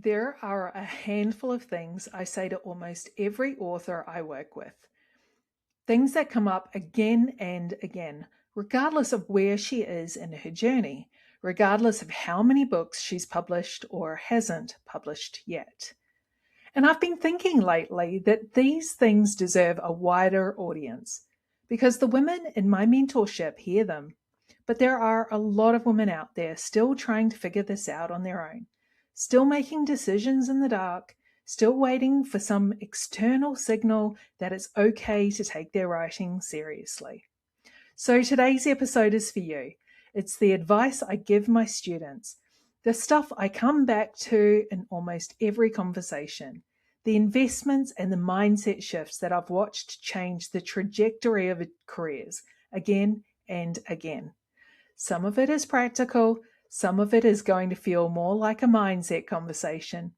There are a handful of things I say to almost every author I work with. Things that come up again and again, regardless of where she is in her journey, regardless of how many books she's published or hasn't published yet. And I've been thinking lately that these things deserve a wider audience because the women in my mentorship hear them. But there are a lot of women out there still trying to figure this out on their own, still making decisions in the dark, still waiting for some external signal that it's okay to take their writing seriously. So today's episode is for you. It's the advice I give my students, the stuff I come back to in almost every conversation, the investments and the mindset shifts that I've watched change the trajectory of careers again and again. Some of it is practical, some of it is going to feel more like a mindset conversation.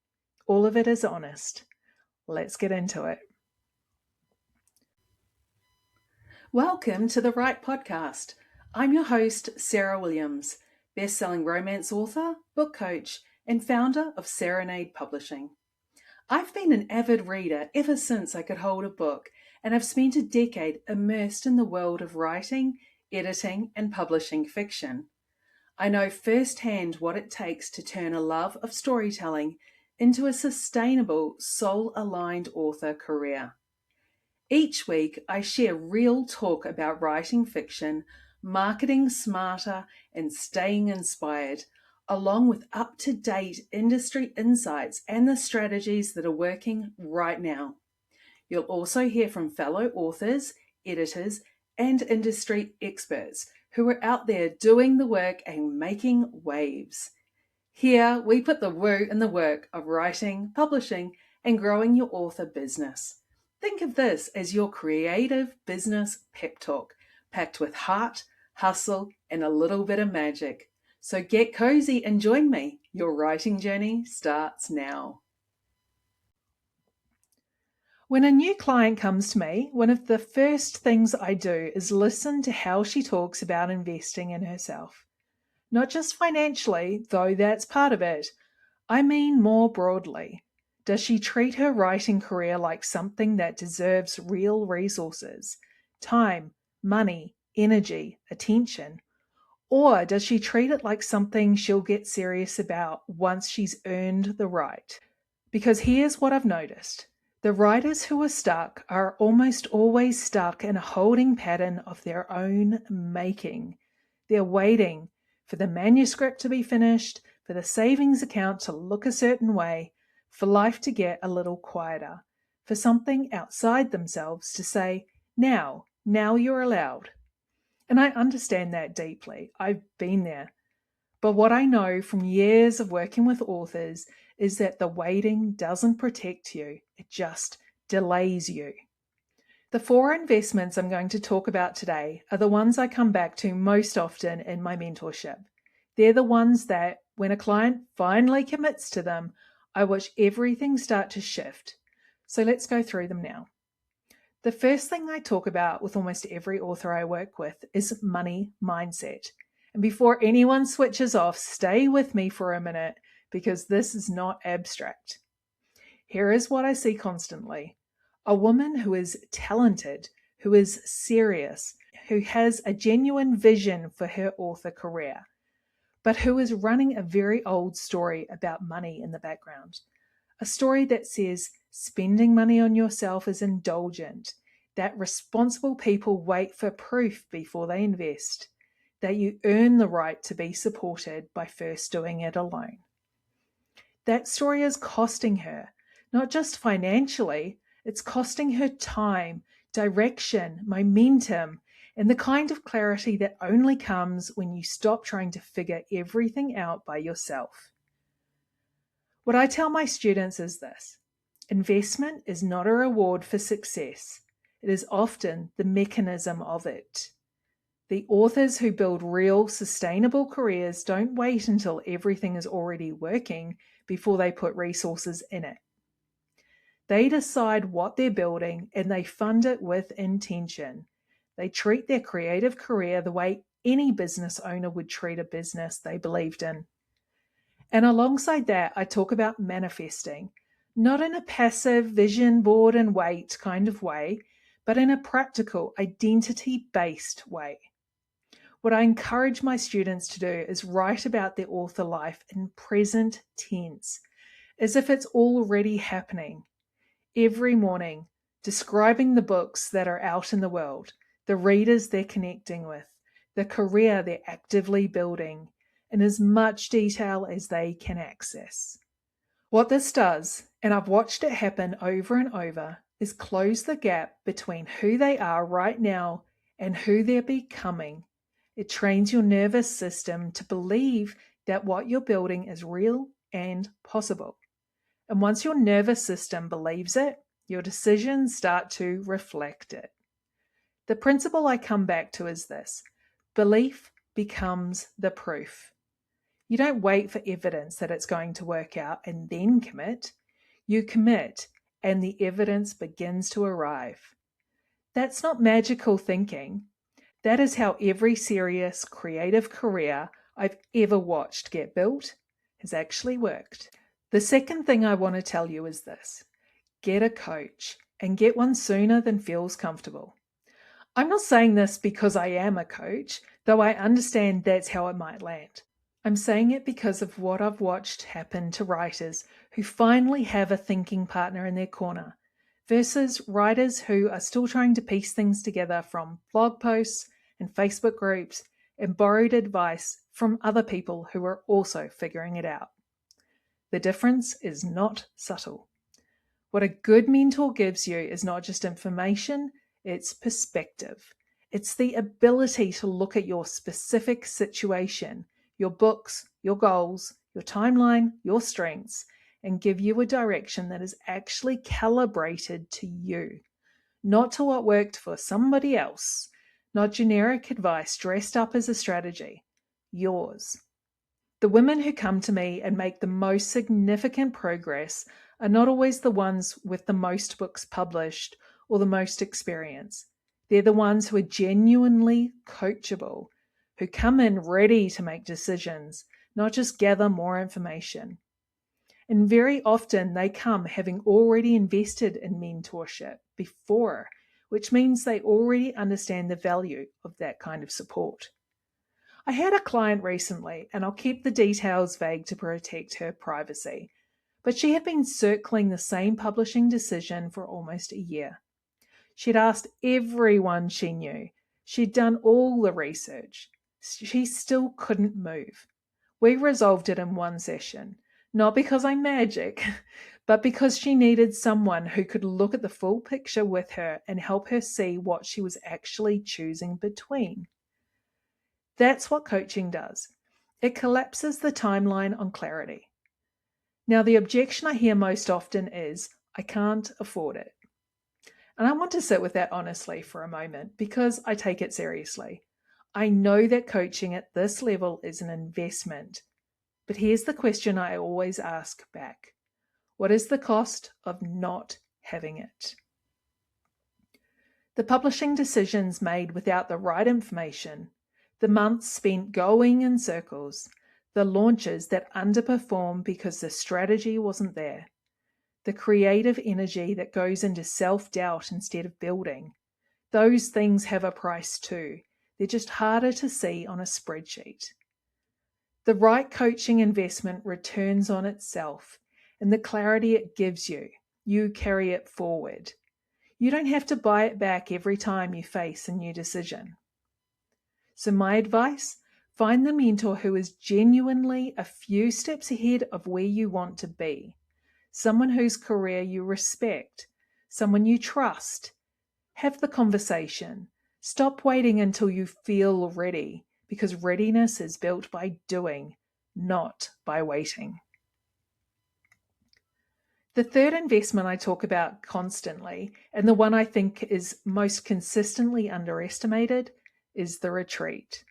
All of it is honest. Let's get into it. Welcome to the Write Podcast. I'm your host, Sarah Williams, best-selling romance author, book coach, and founder of Serenade Publishing. I've been an avid reader ever since I could hold a book, and I've spent a decade immersed in the world of writing, editing, and publishing fiction. I know firsthand what it takes to turn a love of storytelling into a sustainable, soul-aligned author career. Each week, I share real talk about writing fiction, marketing smarter, and staying inspired, along with up-to-date industry insights and the strategies that are working right now. You'll also hear from fellow authors, editors, and industry experts who are out there doing the work and making waves. Here, we put the woo in the work of writing, publishing, and growing your author business. Think of this as your creative business pep talk, packed with heart, hustle, and a little bit of magic. So get cozy and join me. Your writing journey starts now. When a new client comes to me, one of the first things I do is listen to how she talks about investing in herself. Not just financially, though that's part of it. I mean more broadly. Does she treat her writing career like something that deserves real resources? Time, money, energy, attention? Or does she treat it like something she'll get serious about once she's earned the right? Because here's what I've noticed. The writers who are stuck are almost always stuck in a holding pattern of their own making. They're waiting for the manuscript to be finished, for the savings account to look a certain way, for life to get a little quieter, for something outside themselves to say, now you're allowed. And I understand that deeply. I've been there. But what I know from years of working with authors is that the waiting doesn't protect you, it just delays you. The 4 investments I'm going to talk about today are the ones I come back to most often in my mentorship. They're the ones that, when a client finally commits to them, I watch everything start to shift. So let's go through them now. The first thing I talk about with almost every author I work with is money mindset. And before anyone switches off, stay with me for a minute because this is not abstract. Here is what I see constantly. A woman who is talented, who is serious, who has a genuine vision for her author career, but who is running a very old story about money in the background. A story that says spending money on yourself is indulgent, that responsible people wait for proof before they invest, that you earn the right to be supported by first doing it alone. That story is costing her, not just financially, it's costing her time, direction, momentum, and the kind of clarity that only comes when you stop trying to figure everything out by yourself. What I tell my students is this: investment is not a reward for success. It is often the mechanism of it. The authors who build real, sustainable careers don't wait until everything is already working before they put resources in it. They decide what they're building and they fund it with intention. They treat their creative career the way any business owner would treat a business they believed in. And alongside that, I talk about manifesting, not in a passive vision board and wait kind of way, but in a practical, identity based way. What I encourage my students to do is write about their author life in present tense, as if it's already happening. Every morning, describing the books that are out in the world, the readers they're connecting with, the career they're actively building, in as much detail as they can access. What this does, and I've watched it happen over and over, is close the gap between who they are right now and who they're becoming. It trains your nervous system to believe that what you're building is real and possible. And once your nervous system believes it, your decisions start to reflect it. The principle I come back to is this: belief becomes the proof. You don't wait for evidence that it's going to work out and then commit. You commit, and the evidence begins to arrive. That's not magical thinking. That is how every serious creative career I've ever watched get built has actually worked. The second thing I want to tell you is this: get a coach, and get one sooner than feels comfortable. I'm not saying this because I am a coach, though I understand that's how it might land. I'm saying it because of what I've watched happen to writers who finally have a thinking partner in their corner, versus writers who are still trying to piece things together from blog posts and Facebook groups and borrowed advice from other people who are also figuring it out. The difference is not subtle. What a good mentor gives you is not just information, it's perspective. It's the ability to look at your specific situation, your books, your goals, your timeline, your strengths, and give you a direction that is actually calibrated to you, not to what worked for somebody else, not generic advice dressed up as a strategy, yours. The women who come to me and make the most significant progress are not always the ones with the most books published or the most experience. They're the ones who are genuinely coachable, who come in ready to make decisions, not just gather more information. And very often they come having already invested in mentorship before, which means they already understand the value of that kind of support. I had a client recently, and I'll keep the details vague to protect her privacy, but she had been circling the same publishing decision for almost a year. She'd asked everyone she knew. She'd done all the research. She still couldn't move. We resolved it in one session, not because I'm magic, but because she needed someone who could look at the full picture with her and help her see what she was actually choosing between. That's what coaching does. It collapses the timeline on clarity. Now, the objection I hear most often is, I can't afford it. And I want to sit with that honestly for a moment because I take it seriously. I know that coaching at this level is an investment, but here's the question I always ask back: what is the cost of not having it? The publishing decisions made without the right information, the months spent going in circles, the launches that underperform because the strategy wasn't there, the creative energy that goes into self-doubt instead of building, those things have a price too. They're just harder to see on a spreadsheet. The right coaching investment returns on itself, and the clarity it gives you, you carry it forward. You don't have to buy it back every time you face a new decision. So my advice: find the mentor who is genuinely a few steps ahead of where you want to be. Someone whose career you respect, someone you trust. Have the conversation. Stop waiting until you feel ready, because readiness is built by doing, not by waiting. The third investment I talk about constantly, and the one I think is most consistently underestimated, is the retreat.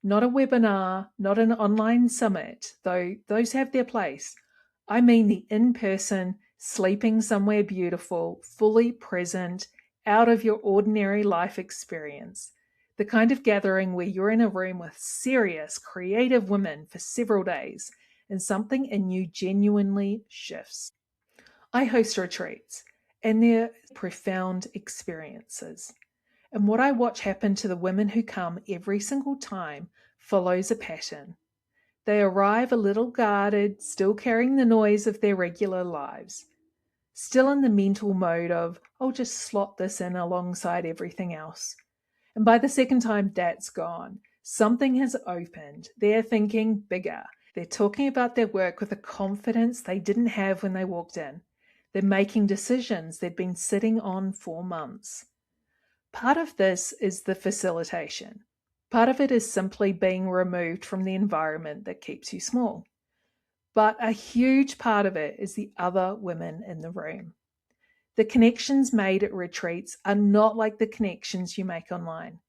Not a webinar, not an online summit, though those have their place. I mean the in-person, sleeping somewhere beautiful, fully present, out of your ordinary life experience. The kind of gathering where you're in a room with serious, creative women for several days, and something in you genuinely shifts. I host retreats, and they're profound experiences. And what I watch happen to the women who come every single time follows a pattern. They arrive a little guarded, still carrying the noise of their regular lives, still in the mental mode of, I'll just slot this in alongside everything else. And by the second time that's gone, something has opened. They're thinking bigger. They're talking about their work with a confidence they didn't have when they walked in. They're making decisions they'd been sitting on for months. Part of this is the facilitation. Part of it is simply being removed from the environment that keeps you small. But a huge part of it is the other women in the room. The connections made at retreats are not like the connections you make online.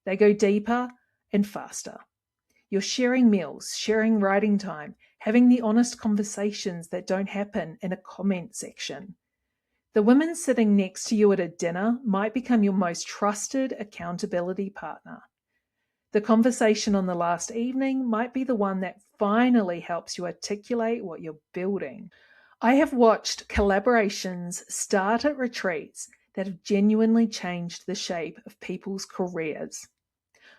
They go deeper and faster. You're sharing meals, sharing writing time, having the honest conversations that don't happen in a comment section. The women sitting next to you at a dinner might become your most trusted accountability partner. The conversation on the last evening might be the one that finally helps you articulate what you're building. I have watched collaborations start at retreats that have genuinely changed the shape of people's careers.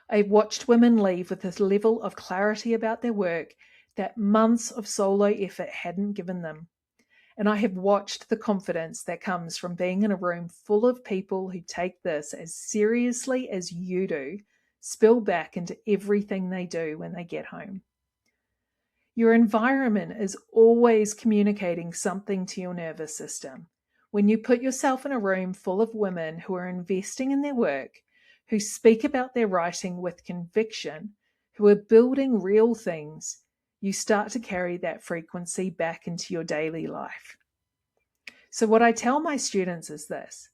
I've watched women leave with this level of clarity about their work that months of solo effort hadn't given them. And I have watched the confidence that comes from being in a room full of people who take this as seriously as you do, spill back into everything they do when they get home. Your environment is always communicating something to your nervous system. When you put yourself in a room full of women who are investing in their work, who speak about their writing with conviction, who are building real things, you start to carry that frequency back into your daily life. So what I tell my students is this: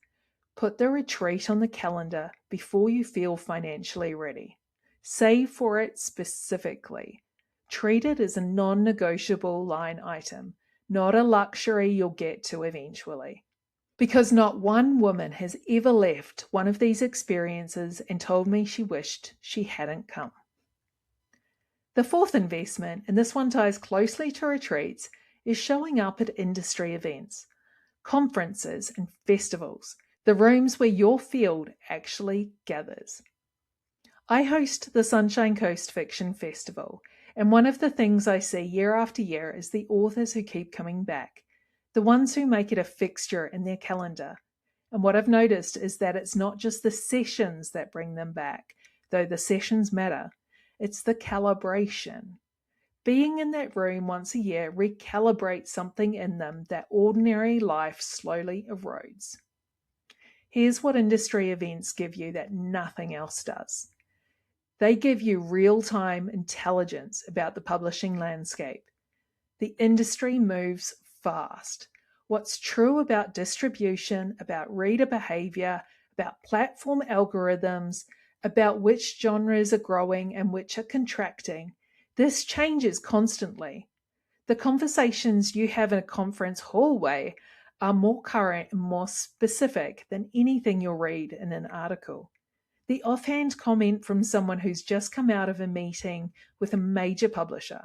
put the retreat on the calendar before you feel financially ready. Save for it specifically. Treat it as a non-negotiable line item, not a luxury you'll get to eventually. Because not one woman has ever left one of these experiences and told me she wished she hadn't come. The fourth investment, and this one ties closely to retreats, is showing up at industry events, conferences and festivals, the rooms where your field actually gathers. I host the Sunshine Coast Fiction Festival, and one of the things I see year after year is the authors who keep coming back, the ones who make it a fixture in their calendar. And what I've noticed is that it's not just the sessions that bring them back, though the sessions matter. It's the calibration. Being in that room once a year recalibrates something in them that ordinary life slowly erodes. Here's what industry events give you that nothing else does. They give you real-time intelligence about the publishing landscape. The industry moves fast. What's true about distribution, about reader behavior, about platform algorithms, about which genres are growing and which are contracting, this changes constantly. The conversations you have in a conference hallway are more current and more specific than anything you'll read in an article. The offhand comment from someone who's just come out of a meeting with a major publisher.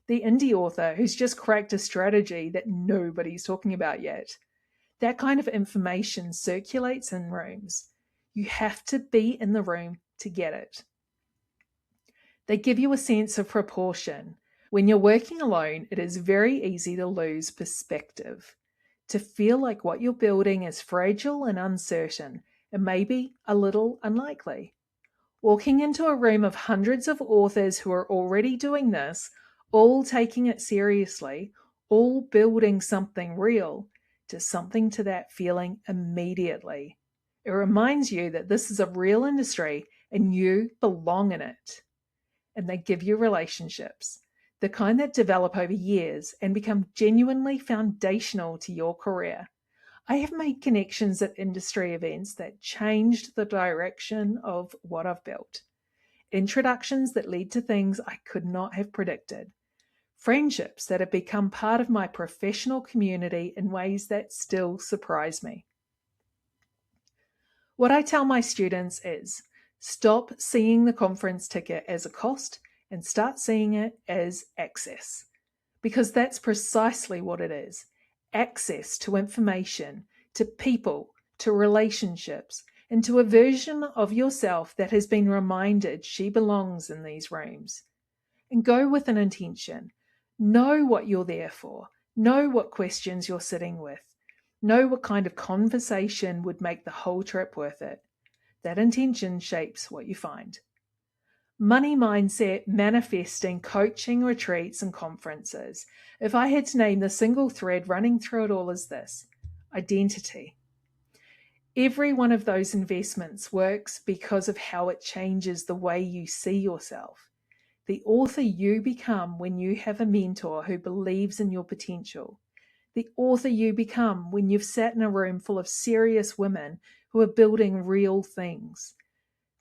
The indie author who's just cracked a strategy that nobody's talking about yet. That kind of information circulates in rooms. You have to be in the room to get it. They give you a sense of proportion. When you're working alone, it is very easy to lose perspective, to feel like what you're building is fragile and uncertain, and maybe a little unlikely. Walking into a room of hundreds of authors who are already doing this, all taking it seriously, all building something real, to something to that feeling immediately. It reminds you that this is a real industry and you belong in it. And they give you relationships, the kind that develop over years and become genuinely foundational to your career. I have made connections at industry events that changed the direction of what I've built. Introductions that lead to things I could not have predicted. Friendships that have become part of my professional community in ways that still surprise me. What I tell my students is, stop seeing the conference ticket as a cost and start seeing it as access. because that's precisely what it is. Access to information, to people, to relationships, and to a version of yourself that has been reminded she belongs in these rooms. And go with an intention. Know what you're there for. Know what questions you're sitting with. Know what kind of conversation would make the whole trip worth it. That intention shapes what you find. Money mindset, manifesting, coaching, retreats, and conferences. If I had to name the single thread running through it all is this: identity. Every one of those investments works because of how it changes the way you see yourself. The author you become when you have a mentor who believes in your potential. The author you become when you've sat in a room full of serious women who are building real things.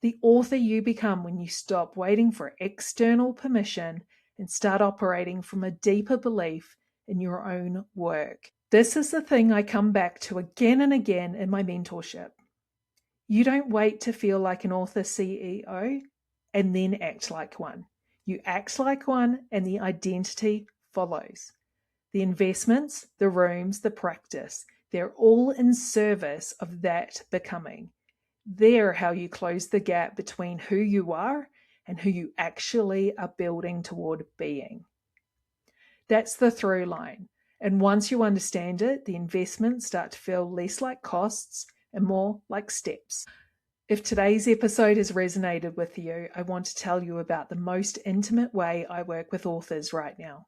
The author you become when you stop waiting for external permission and start operating from a deeper belief in your own work. This is the thing I come back to again and again in my mentorship. You don't wait to feel like an author CEO and then act like one. You act like one and the identity follows. The investments, the rooms, the practice, they're all in service of that becoming. They're how you close the gap between who you are and who you actually are building toward being. That's the through line. And once you understand it, the investments start to feel less like costs and more like steps. If today's episode has resonated with you, I want to tell you about the most intimate way I work with authors right now.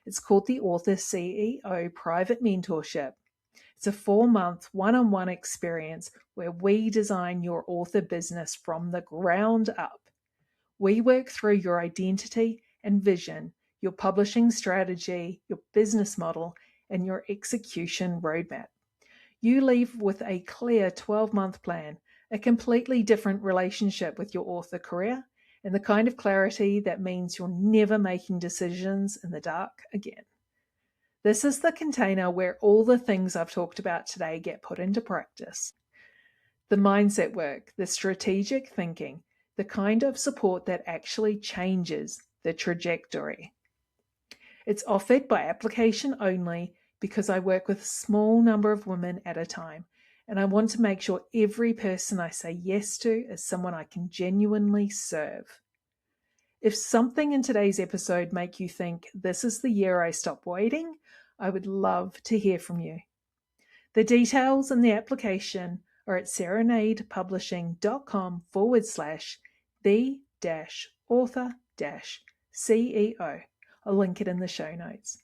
It's called the Author CEO Private Mentorship. It's a 4-month one-on-one experience where we design your author business from the ground up. We work through your identity and vision, your publishing strategy, your business model, and your execution roadmap. You leave with a clear 12-month plan, a completely different relationship with your author career, and the kind of clarity that means you're never making decisions in the dark again. This is the container where all the things I've talked about today get put into practice. The mindset work, the strategic thinking, the kind of support that actually changes the trajectory. It's offered by application only because I work with a small number of women at a time, and I want to make sure every person I say yes to is someone I can genuinely serve. If something in today's episode make you think this is the year I stop waiting, I would love to hear from you. The details and the application are at serenadepublishing.com/the-author-CEO. I'll link it in the show notes.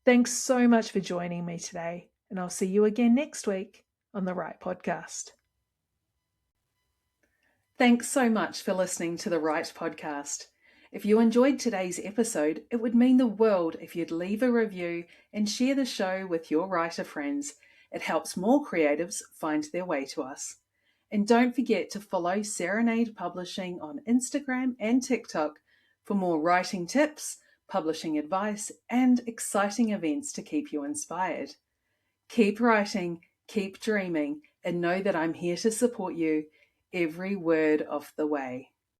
Thanks so much for joining me today, and I'll see you again next week on the Write Podcast. Thanks so much for listening to the Write Podcast. If you enjoyed today's episode, it would mean the world if you'd leave a review and share the show with your writer friends. It helps more creatives find their way to us. And don't forget to follow Serenade Publishing on Instagram and TikTok for more writing tips, publishing advice, and exciting events to keep you inspired. Keep writing, keep dreaming, and know that I'm here to support you every word of the way.